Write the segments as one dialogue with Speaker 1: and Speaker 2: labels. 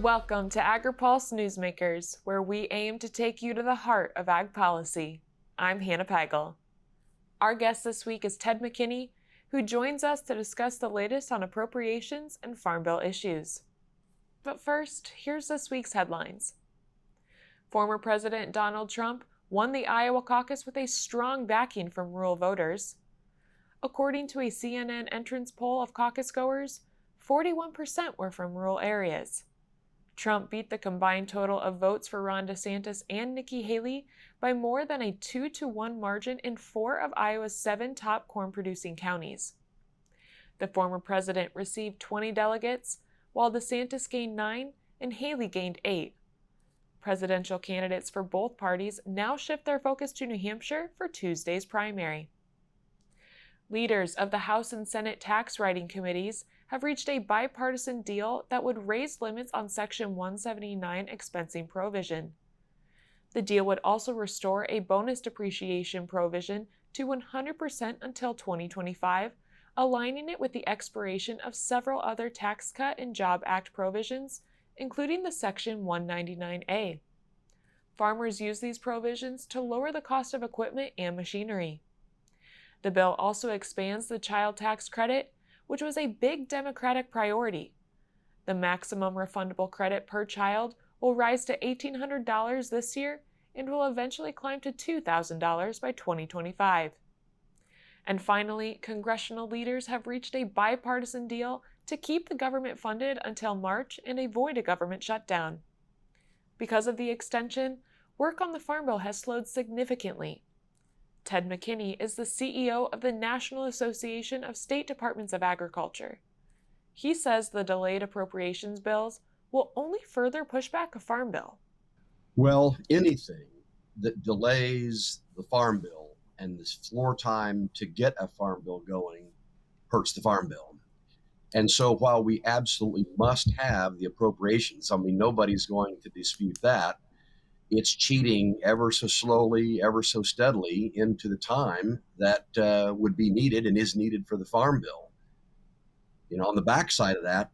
Speaker 1: Welcome to Agri-Pulse Newsmakers, where we aim to take you to the heart of ag policy. I'm Hannah Pagel. Our guest this week is Ted McKinney, who joins us to discuss the latest on appropriations and Farm Bill issues. But first, here's this week's headlines. Former President Donald Trump won the Iowa caucus with a strong backing from rural voters. According to a CNN entrance poll of caucus goers, 41% were from rural areas. Trump beat the combined total of votes for Ron DeSantis and Nikki Haley by more than a 2-to-1 margin in 4 of Iowa's 7 top corn-producing counties. The former president received 20 delegates, while DeSantis gained 9 and Haley gained 8. Presidential candidates for both parties now shift their focus to New Hampshire for Tuesday's primary. Leaders of the House and Senate tax writing committees have reached a bipartisan deal that would raise limits on Section 179 expensing provision. The deal would also restore a bonus depreciation provision to 100% until 2025, aligning it with the expiration of several other Tax Cut and Job Act provisions, including the Section 199A. Farmers use these provisions to lower the cost of equipment and machinery. The bill also expands the child tax credit, which was a big Democratic priority. The maximum refundable credit per child will rise to $1,800 this year and will eventually climb to $2,000 by 2025. And finally, congressional leaders have reached a bipartisan deal to keep the government funded until March and avoid a government shutdown. Because of the extension, work on the Farm Bill has slowed significantly. Ted McKinney is the CEO of the National Association of State Departments of Agriculture. He says the delayed appropriations bills will only further push back a farm bill.
Speaker 2: Well, anything that delays the farm bill and this floor time to get a farm bill going hurts the farm bill. And so while we absolutely must have the appropriations, I mean, nobody's going to dispute that, it's cheating ever so slowly, ever so steadily into the time that would be needed and is needed for the farm bill. You know, on the backside of that,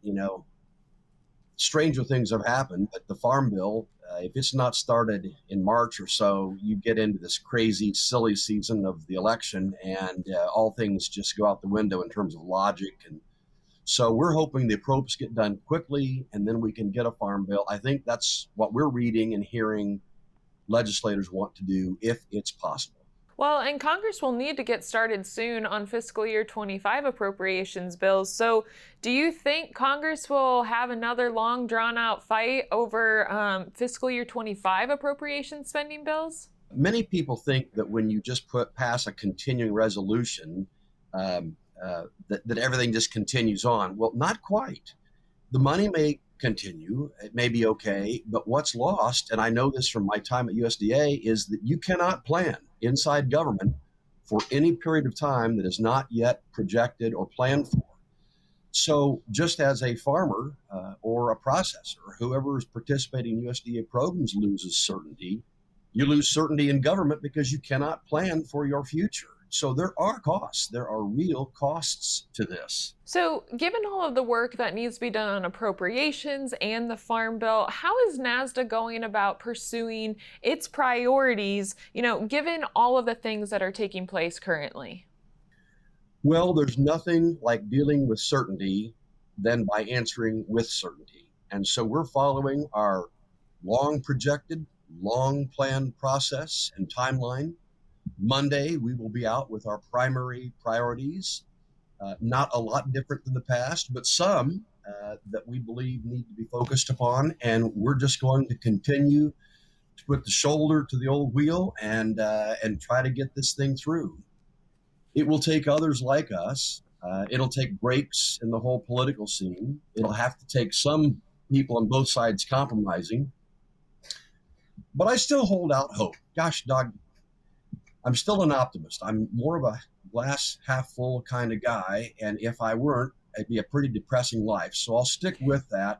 Speaker 2: stranger things have happened, but the farm bill, if it's not started in March or so, you get into this crazy, silly season of the election and all things just go out the window in terms of logic. And so we're hoping the appropes get done quickly and then we can get a farm bill. I think that's what we're reading and hearing legislators want to do if it's possible.
Speaker 1: Well, and Congress will need to get started soon on fiscal year 25 appropriations bills. So do you think Congress will have another long drawn-out fight over fiscal year 25 appropriation spending bills?
Speaker 2: Many people think that when you just pass a continuing resolution, that everything just continues on. Well, not quite. The money may continue, it may be okay, but what's lost, and I know this from my time at USDA, is that you cannot plan inside government for any period of time that is not yet projected or planned for. So just as a farmer or a processor, whoever is participating in USDA programs loses certainty, you lose certainty in government because you cannot plan for your future. So there are costs. There are real costs to this.
Speaker 1: So given all of the work that needs to be done on appropriations and the Farm Bill, how is NASDA going about pursuing its priorities, given all of the things that are taking place currently?
Speaker 2: Well, there's nothing like dealing with certainty than by answering with certainty. And so we're following our long projected, long planned process and timeline. Monday, we will be out with our primary priorities, not a lot different than the past, but some that we believe need to be focused upon. And we're just going to continue to put the shoulder to the old wheel and try to get this thing through. It will take others like us. It'll take breaks in the whole political scene. It'll have to take some people on both sides compromising. But I still hold out hope. Gosh, dog, I'm still an optimist. I'm more of a glass half full kind of guy. And if I weren't, it'd be a pretty depressing life. So I'll stick with that.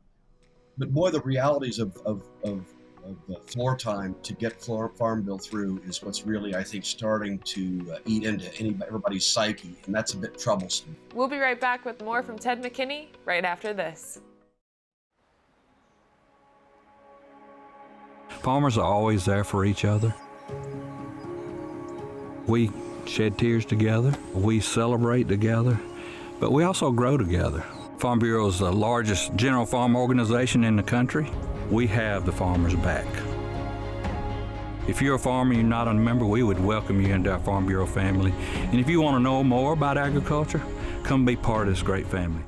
Speaker 2: But boy, the realities of the floor time to get Farm Bill through is what's really, I think, starting to eat into everybody's psyche. And that's a bit troublesome.
Speaker 1: We'll be right back with more from Ted McKinney right after this.
Speaker 3: Farmers are always there for each other. We shed tears together, we celebrate together, but we also grow together. Farm Bureau is the largest general farm organization in the country. We have the farmers' back. If you're a farmer and you're not a member, we would welcome you into our Farm Bureau family. And if you want to know more about agriculture, come be part of this great family.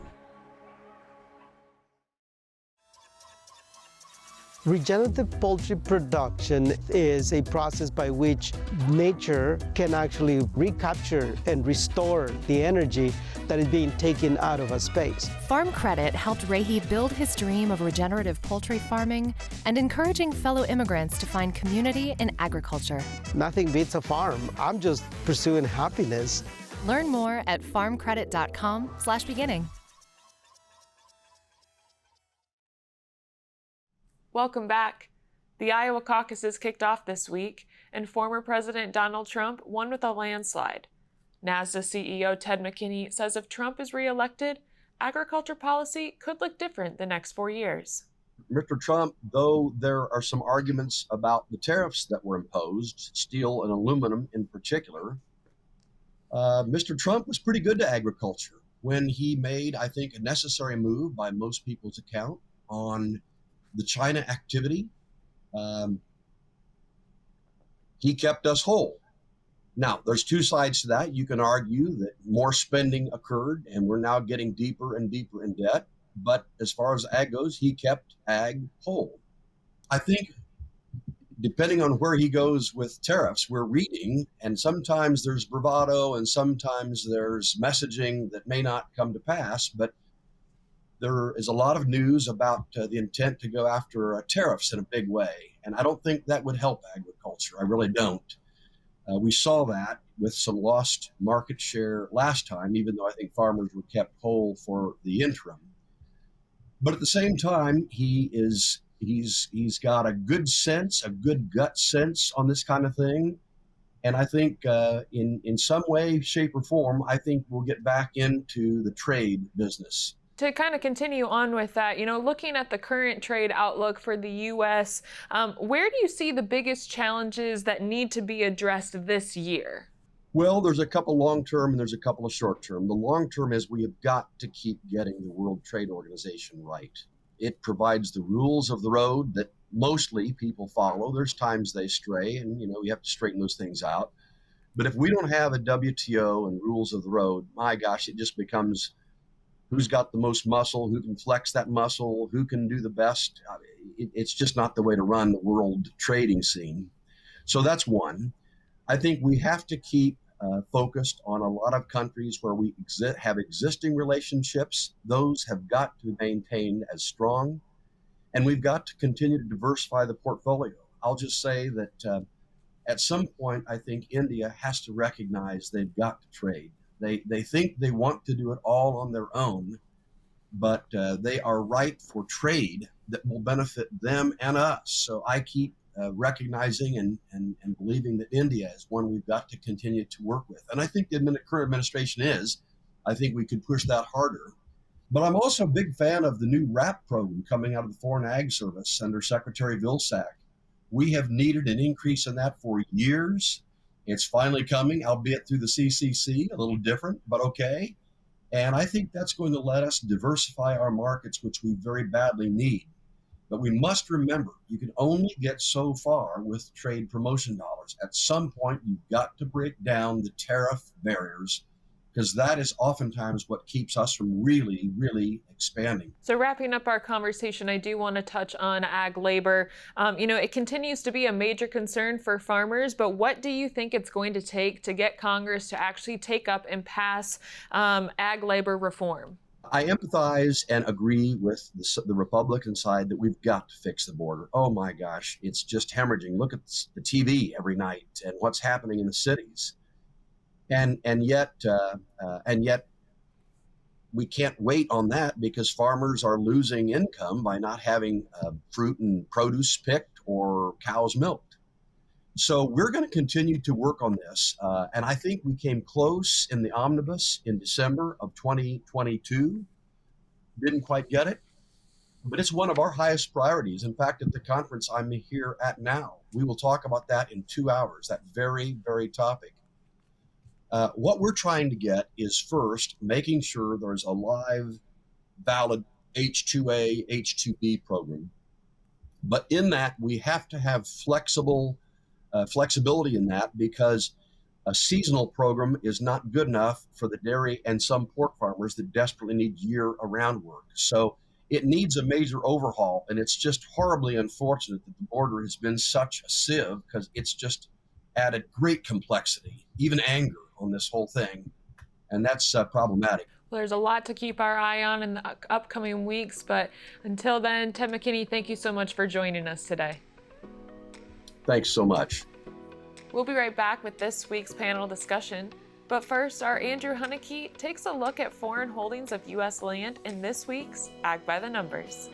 Speaker 4: Regenerative poultry production is a process by which nature can actually recapture and restore the energy that is being taken out of a space.
Speaker 5: Farm Credit helped Rahi build his dream of regenerative poultry farming and encouraging fellow immigrants to find community in agriculture.
Speaker 4: Nothing beats a farm. I'm just pursuing happiness.
Speaker 5: Learn more at farmcredit.com/beginning.
Speaker 1: Welcome back. The Iowa caucuses kicked off this week, and former President Donald Trump won with a landslide. NASDA CEO Ted McKinney says if Trump is reelected, agriculture policy could look different the next 4 years.
Speaker 2: Mr. Trump, though there are some arguments about the tariffs that were imposed, steel and aluminum in particular, Mr. Trump was pretty good to agriculture when he made, I think, a necessary move by most people's account on the China activity. He kept us whole. Now, there's two sides to that. You can argue that more spending occurred and we're now getting deeper and deeper in debt. But as far as ag goes, he kept ag whole. I think depending on where he goes with tariffs, we're reading, and sometimes there's bravado and sometimes there's messaging that may not come to pass, but there is a lot of news about the intent to go after tariffs in a big way. And I don't think that would help agriculture. I really don't. We saw that with some lost market share last time, even though I think farmers were kept whole for the interim. But at the same time, he's got a good sense, a good gut sense on this kind of thing. And I think in some way, shape, or form, I think we'll get back into the trade business.
Speaker 1: To kind of continue on with that, looking at the current trade outlook for the U.S., where do you see the biggest challenges that need to be addressed this year?
Speaker 2: Well, there's a couple long-term and there's a couple of short-term. The long-term is we have got to keep getting the World Trade Organization right. It provides the rules of the road that mostly people follow. There's times they stray, and we have to straighten those things out. But if we don't have a WTO and rules of the road, my gosh, it just becomes who's got the most muscle, who can flex that muscle, who can do the best. It's just not the way to run the world trading scene. So that's one. I think we have to keep focused on a lot of countries where we have existing relationships. Those have got to be maintained as strong. And we've got to continue to diversify the portfolio. I'll just say that at some point, I think India has to recognize they've got to trade. They think they want to do it all on their own, but they are ripe for trade that will benefit them and us. So I keep recognizing and believing that India is one we've got to continue to work with. And I think the current administration is. I think we could push that harder. But I'm also a big fan of the new RAP program coming out of the Foreign Ag Service under Secretary Vilsack. We have needed an increase in that for years. It's finally coming, albeit through the CCC, a little different, but okay. And I think that's going to let us diversify our markets, which we very badly need. But we must remember, you can only get so far with trade promotion dollars. At some point, you've got to break down the tariff barriers, because that is oftentimes what keeps us from really, really expanding.
Speaker 1: So wrapping up our conversation, I do want to touch on ag labor. It continues to be a major concern for farmers, but what do you think it's going to take to get Congress to actually take up and pass ag labor reform?
Speaker 2: I empathize and agree with the Republican side that we've got to fix the border. Oh my gosh, it's just hemorrhaging. Look at the TV every night and what's happening in the cities. And yet we can't wait on that because farmers are losing income by not having fruit and produce picked or cows milked. So we're going to continue to work on this. And I think we came close in the omnibus in December of 2022. Didn't quite get it. but it's one of our highest priorities. In fact, at the conference I'm here at now, we will talk about that in 2 hours, that very, very topic. What we're trying to get is first making sure there's a live, valid H2A, H2B program. But in that, we have to have flexibility in that, because a seasonal program is not good enough for the dairy and some pork farmers that desperately need year-round work. So it needs a major overhaul, and it's just horribly unfortunate that the border has been such a sieve, because it's just added great complexity, even anger on this whole thing, and that's problematic.
Speaker 1: Well, there's a lot to keep our eye on in the upcoming weeks, but until then, Ted McKinney, thank you so much for joining us today.
Speaker 2: Thanks so much.
Speaker 1: We'll be right back with this week's panel discussion, but first, our Andrew Huneke takes a look at foreign holdings of U.S. land in this week's Ag by the Numbers.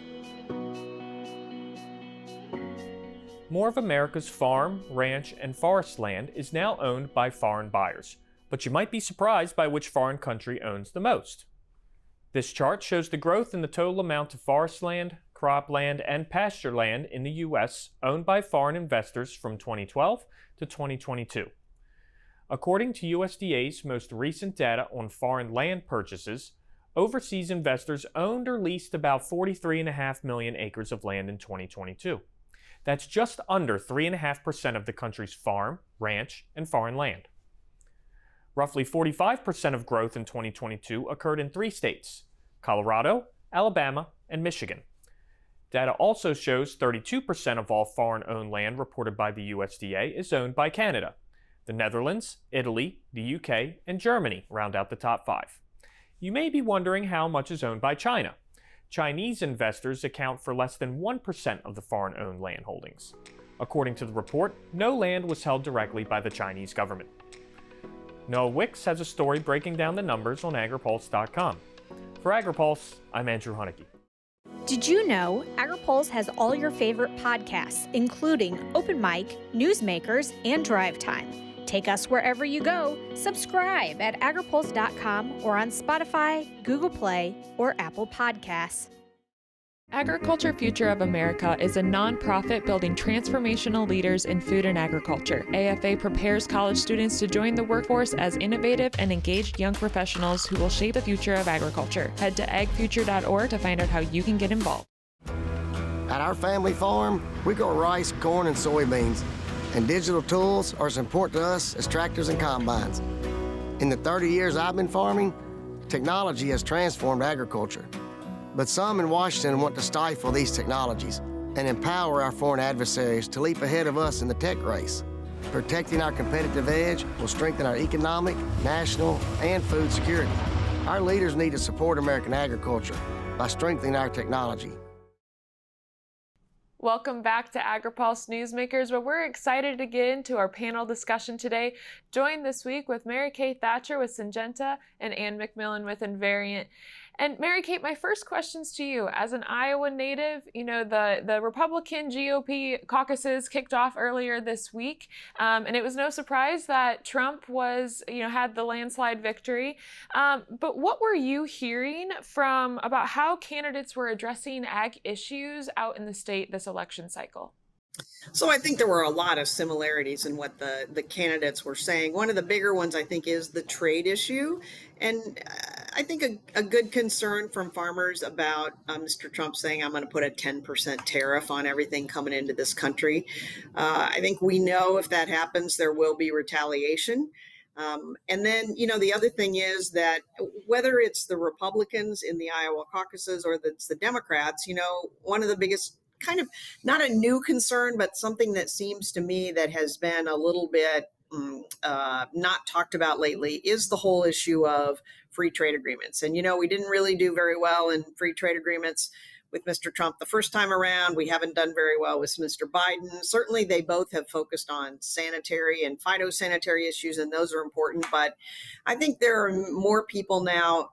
Speaker 6: More of America's farm, ranch, and forest land is now owned by foreign buyers, but you might be surprised by which foreign country owns the most. This chart shows the growth in the total amount of forest land, cropland, and pasture land in the U.S. owned by foreign investors from 2012 to 2022. According to USDA's most recent data on foreign land purchases, overseas investors owned or leased about 43.5 million acres of land in 2022. That's just under 3.5% of the country's farm, ranch, and foreign land. Roughly 45% of growth in 2022 occurred in 3 states: Colorado, Alabama, and Michigan. Data also shows 32% of all foreign-owned land reported by the USDA is owned by Canada. The Netherlands, Italy, the UK, and Germany round out the top 5. You may be wondering how much is owned by China. Chinese investors account for less than 1% of the foreign-owned land holdings. According to the report, no land was held directly by the Chinese government. Noah Wicks has a story breaking down the numbers on Agri-Pulse.com. For Agri-Pulse, I'm Andrew Huneke.
Speaker 7: Did you know Agri-Pulse has all your favorite podcasts, including Open Mic, Newsmakers, and Drive Time? Take us wherever you go. Subscribe at agripulse.com or on Spotify, Google Play, or Apple Podcasts.
Speaker 1: Agriculture Future of America is a nonprofit building transformational leaders in food and agriculture. AFA prepares college students to join the workforce as innovative and engaged young professionals who will shape the future of agriculture. Head to agfuture.org to find out how you can get involved.
Speaker 8: At our family farm, we grow rice, corn, and soybeans, and digital tools are as important to us as tractors and combines. In the 30 years I've been farming, technology has transformed agriculture. But some in Washington want to stifle these technologies and empower our foreign adversaries to leap ahead of us in the tech race. Protecting our competitive edge will strengthen our economic, national, and food security. Our leaders need to support American agriculture by strengthening our technology.
Speaker 1: Welcome back to Agri-Pulse Newsmakers, where we're excited to get into our panel discussion today. Joined this week with Mary Kay Thatcher with Syngenta and Anne MacMillan with Invariant. And Mary Kay, my first question's to you. As an Iowa native, you know, the Republican GOP caucuses kicked off earlier this week, and it was no surprise that Trump had the landslide victory. But what were you hearing about how candidates were addressing ag issues out in the state this election cycle?
Speaker 9: So I think there were a lot of similarities in what the candidates were saying. One of the bigger ones, I think, is the trade issue. And I think a good concern from farmers about Mr. Trump saying, I'm going to put a 10% tariff on everything coming into this country. I think we know if that happens, there will be retaliation. And then, the other thing is that whether it's the Republicans in the Iowa caucuses or it's the Democrats, one of the biggest kind of not a new concern, but something that seems to me that has been a little bit not talked about lately is the whole issue of free trade agreements. And, we didn't really do very well in free trade agreements with Mr. Trump the first time around. We haven't done very well with Mr. Biden. Certainly, they both have focused on sanitary and phytosanitary issues, and those are important. But I think there are more people now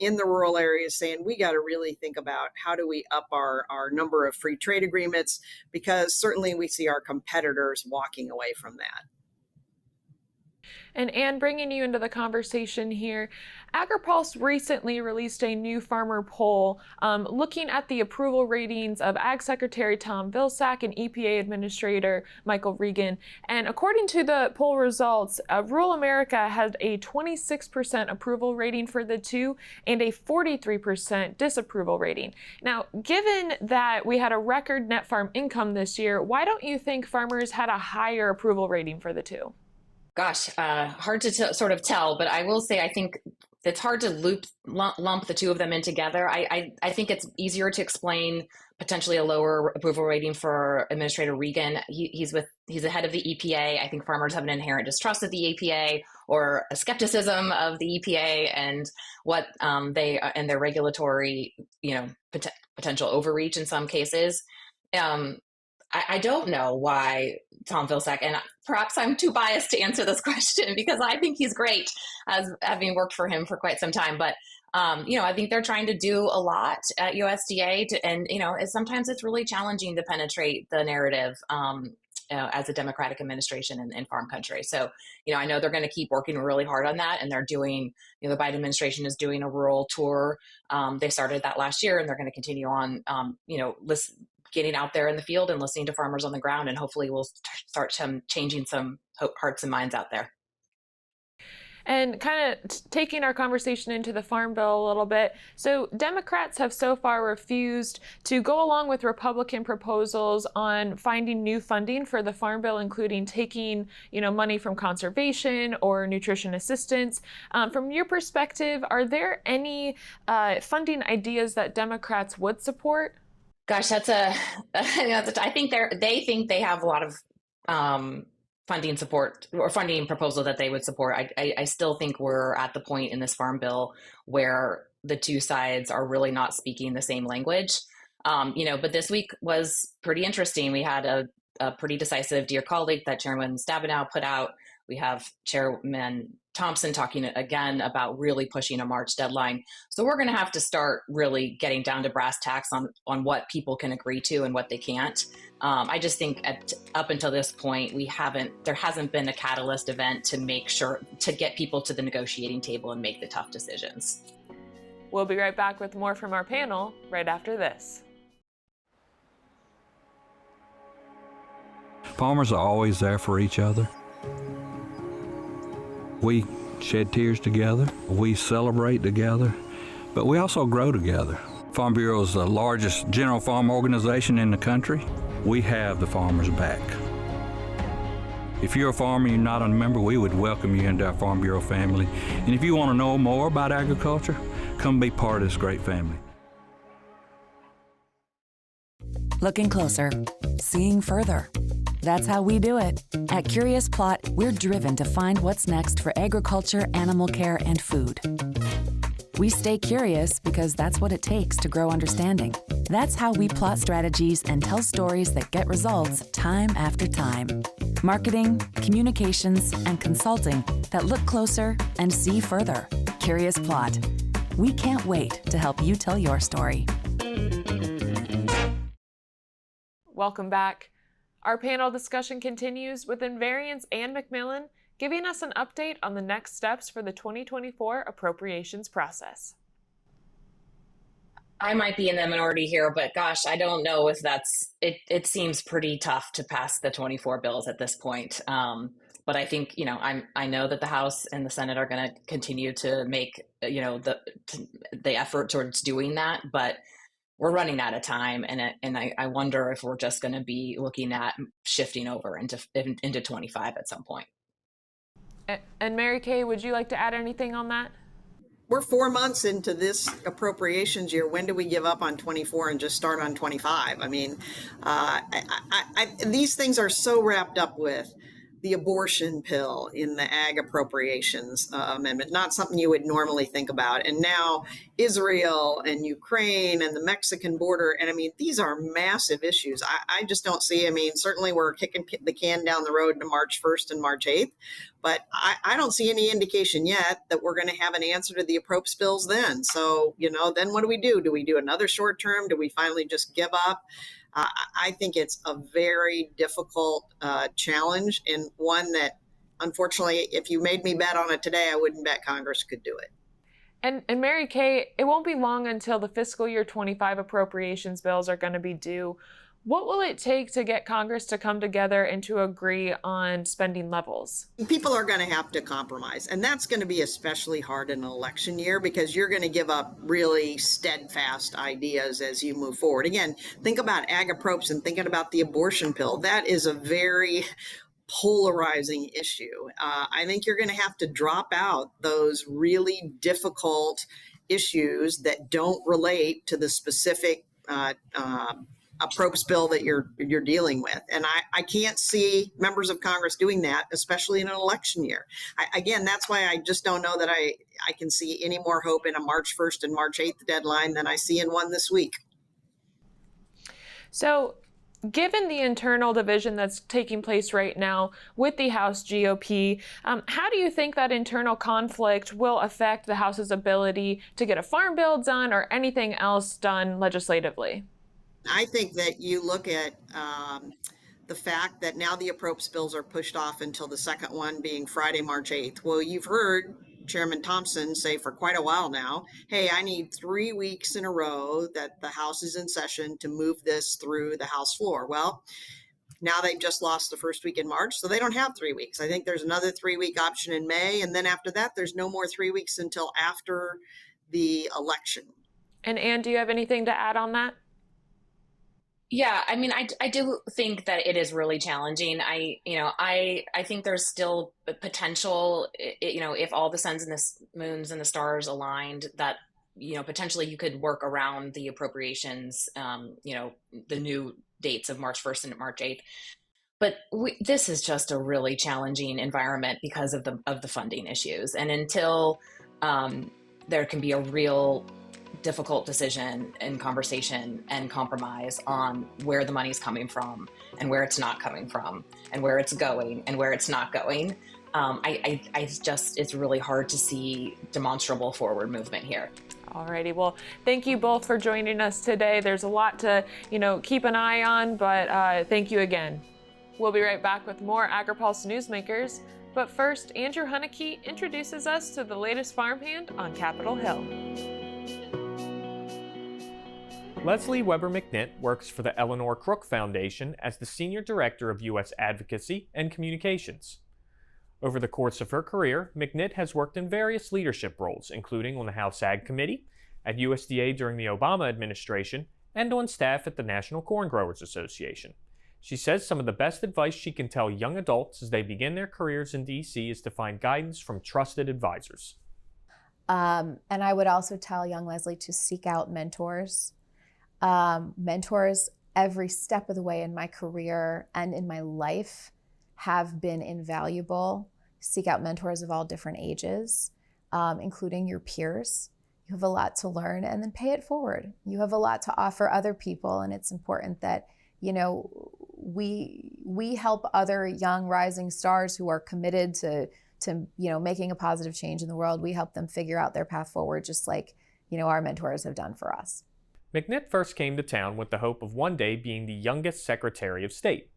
Speaker 9: in the rural areas saying we got to really think about how do we up our number of free trade agreements, because certainly we see our competitors walking away from that.
Speaker 1: And Anne, bringing you into the conversation here, Agri-Pulse recently released a new farmer poll looking at the approval ratings of Ag Secretary Tom Vilsack and EPA Administrator Michael Regan. And according to the poll results, rural America had a 26% approval rating for the two and a 43% disapproval rating. Now, given that we had a record net farm income this year, why don't you think farmers had a higher approval rating for the two?
Speaker 10: Gosh, hard to sort of tell, but I will say I think it's hard to lump the two of them in together. I think it's easier to explain potentially a lower approval rating for Administrator Regan. He's the head of the EPA. I think farmers have an inherent distrust of the EPA or a skepticism of the EPA and what and their regulatory, potential overreach in some cases. I don't know why Tom Vilsack, and perhaps I'm too biased to answer this question because I think he's great, as having worked for him for quite some time. But, I think they're trying to do a lot at USDA, and sometimes it's really challenging to penetrate the narrative as a Democratic administration in farm country. So, I know they're going to keep working really hard on that, and they're doing, the Biden administration is doing a rural tour. They started that last year, and they're going to continue on, getting out there in the field and listening to farmers on the ground, and hopefully we'll start changing some hearts and minds out there.
Speaker 1: And kind of taking our conversation into the Farm Bill a little bit. So Democrats have so far refused to go along with Republican proposals on finding new funding for the Farm Bill, including taking, money from conservation or nutrition assistance. From your perspective, are there any funding ideas that Democrats would support?
Speaker 10: Gosh, I think they think they have a lot of funding support or funding proposal that they would support. I still think we're at the point in this Farm Bill where the two sides are really not speaking the same language. But this week was pretty interesting. We had a pretty decisive Dear Colleague that Chairman Stabenow put out. We have Chairman Thompson talking again about really pushing a March deadline. So we're going to have to start really getting down to brass tacks on what people can agree to and what they can't. I just think up until this point, there hasn't been a catalyst event to make sure to get people to the negotiating table and make the tough decisions.
Speaker 1: We'll be right back with more from our panel right after this.
Speaker 3: Farmers are always there for each other. We shed tears together, we celebrate together, but we also grow together. Farm Bureau is the largest general farm organization in the country. We have the farmers' back. If you're a farmer and you're not a member, we would welcome you into our Farm Bureau family. And if you want to know more about agriculture, come be part of this great family.
Speaker 11: Looking closer, seeing further. That's how we do it. At Curious Plot, we're driven to find what's next for agriculture, animal care, and food. We stay curious because that's what it takes to grow understanding. That's how we plot strategies and tell stories that get results time after time. Marketing, communications, and consulting that look closer and see further. Curious Plot. We can't wait to help you tell your story.
Speaker 1: Welcome back. Our panel discussion continues with Invariant's Anne MacMillan giving us an update on the next steps for the 2024 appropriations process.
Speaker 10: I might be in the minority here, but gosh, I don't know if it seems pretty tough to pass the 24 bills at this point. But I think, I know that the House and the Senate are going to continue to make, the effort towards doing that, but we're running out of time, and I wonder if we're just going to be looking at shifting over into 25 at some point.
Speaker 1: And Mary Kay, would you like to add anything on that?
Speaker 9: We're 4 months into this appropriations year. When do we give up on 24 and just start on 25? I mean, these things are so wrapped up with the abortion pill in the ag appropriations amendment, not something you would normally think about. And now Israel and Ukraine and the Mexican border. And I mean, these are massive issues. I just don't see, certainly we're kicking the can down the road to March 1st and March 8th, but I don't see any indication yet that we're going to have an answer to the approps bills then. So, then what do we do? Do we do another short term? Do we finally just give up? I think it's a very difficult challenge, and one that unfortunately, if you made me bet on it today, I wouldn't bet Congress could do it.
Speaker 1: And Mary Kay, it won't be long until the fiscal year 25 appropriations bills are going to be due. What will it take to get Congress to come together and to agree on spending levels?
Speaker 9: People are going to have to compromise, and that's going to be especially hard in an election year because you're going to give up really steadfast ideas as you move forward. Again, think about Agri-Pulse and thinking about the abortion pill. That is a very polarizing issue. I think you're going to have to drop out those really difficult issues that don't relate to the specific appropriations bill that you're dealing with. And I can't see members of Congress doing that, especially in an election year. Again, that's why I just don't know that I can see any more hope in a March 1st and March 8th deadline than I see in one this week.
Speaker 1: So, given the internal division that's taking place right now with the House GOP, how do you think that internal conflict will affect the House's ability to get a farm bill done or anything else done legislatively?
Speaker 9: I think that you look at the fact that now the appropriations bills are pushed off until the second one being Friday, March 8th. Well, you've heard Chairman Thompson say for quite a while now, hey, I need 3 weeks in a row that the House is in session to move this through the House floor. Well, now they've just lost the first week in March, so they don't have 3 weeks. I think there's another 3-week option in May, and then after that, there's no more 3 weeks until after the election.
Speaker 1: And Anne, do you have anything to add on that?
Speaker 10: Yeah, I mean, I do think that it is really challenging. I think there's still potential, if all the suns and the moons and the stars aligned, that, potentially you could work around the appropriations, the new dates of March 1st and March 8th. But this is just a really challenging environment because of the funding issues. And until there can be a real difficult decision and conversation and compromise on where the money's coming from and where it's not coming from and where it's going and where it's not going. It's really hard to see demonstrable forward movement here.
Speaker 1: Alrighty, well, thank you both for joining us today. There's a lot to, keep an eye on, but thank you again. We'll be right back with more Agri-Pulse Newsmakers, but first, Andrew Hunnicky introduces us to the latest farmhand on Capitol Hill.
Speaker 6: Leslie Weber McNitt works for the Eleanor Crook Foundation as the Senior Director of U.S. Advocacy and Communications. Over the course of her career, McNitt has worked in various leadership roles, including on the House Ag Committee, at USDA during the Obama administration, and on staff at the National Corn Growers Association. She says some of the best advice she can tell young adults as they begin their careers in D.C. is to find guidance from trusted advisors.
Speaker 12: And I would also tell young Leslie to seek out mentors. Mentors every step of the way in my career and in my life have been invaluable. Seek out mentors of all different ages, including your peers. You have a lot to learn, and then pay it forward. You have a lot to offer other people, and it's important that, we help other young rising stars who are committed to making a positive change in the world. We help them figure out their path forward, just like, our mentors have done for us.
Speaker 6: McNitt first came to town with the hope of one day being the youngest Secretary of State.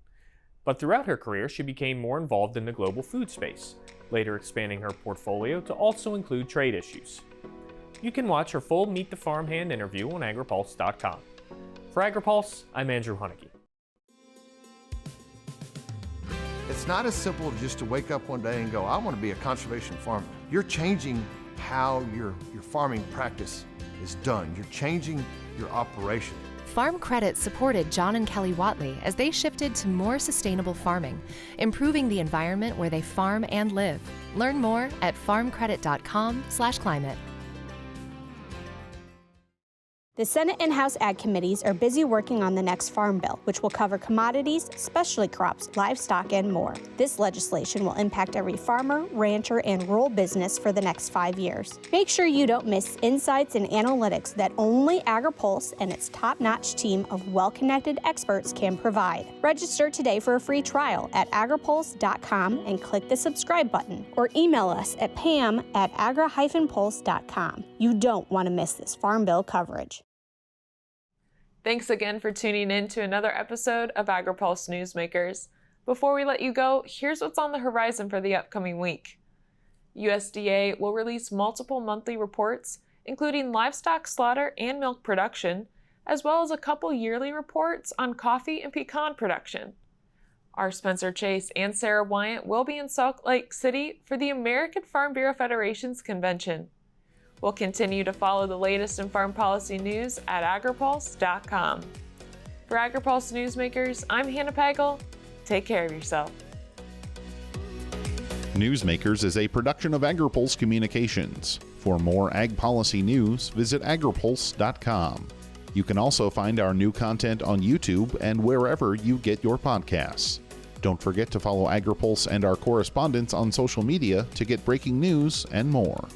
Speaker 6: But throughout her career, she became more involved in the global food space, later expanding her portfolio to also include trade issues. You can watch her full Meet the Farmhand interview on agripulse.com. For Agri-Pulse, I'm Andrew Hunnicky.
Speaker 13: It's not as simple just to wake up one day and go, I want to be a conservation farmer. You're changing how your farming practice is done. You're changing your operation.
Speaker 5: Farm Credit supported John and Kelly Watley as they shifted to more sustainable farming, improving the environment where they farm and live. Learn more at farmcredit.com/climate.
Speaker 7: The Senate and House Ag Committees are busy working on the next Farm Bill, which will cover commodities, specialty crops, livestock, and more. This legislation will impact every farmer, rancher, and rural business for the next 5 years. Make sure you don't miss insights and analytics that only Agri-Pulse and its top-notch team of well-connected experts can provide. Register today for a free trial at agripulse.com and click the subscribe button, or email us at pam@agri-pulse.com. You don't want to miss this Farm Bill coverage.
Speaker 1: Thanks again for tuning in to another episode of Agri-Pulse Newsmakers. Before we let you go, here's what's on the horizon for the upcoming week. USDA will release multiple monthly reports, including livestock slaughter and milk production, as well as a couple yearly reports on coffee and pecan production. Our Spencer Chase and Sarah Wyant will be in Salt Lake City for the American Farm Bureau Federation's convention. We'll continue to follow the latest in farm policy news at agripulse.com. For Agri-Pulse Newsmakers, I'm Hannah Pagel. Take care of yourself.
Speaker 14: Newsmakers is a production of Agri-Pulse Communications. For more ag policy news, visit agripulse.com. You can also find our new content on YouTube and wherever you get your podcasts. Don't forget to follow Agri-Pulse and our correspondents on social media to get breaking news and more.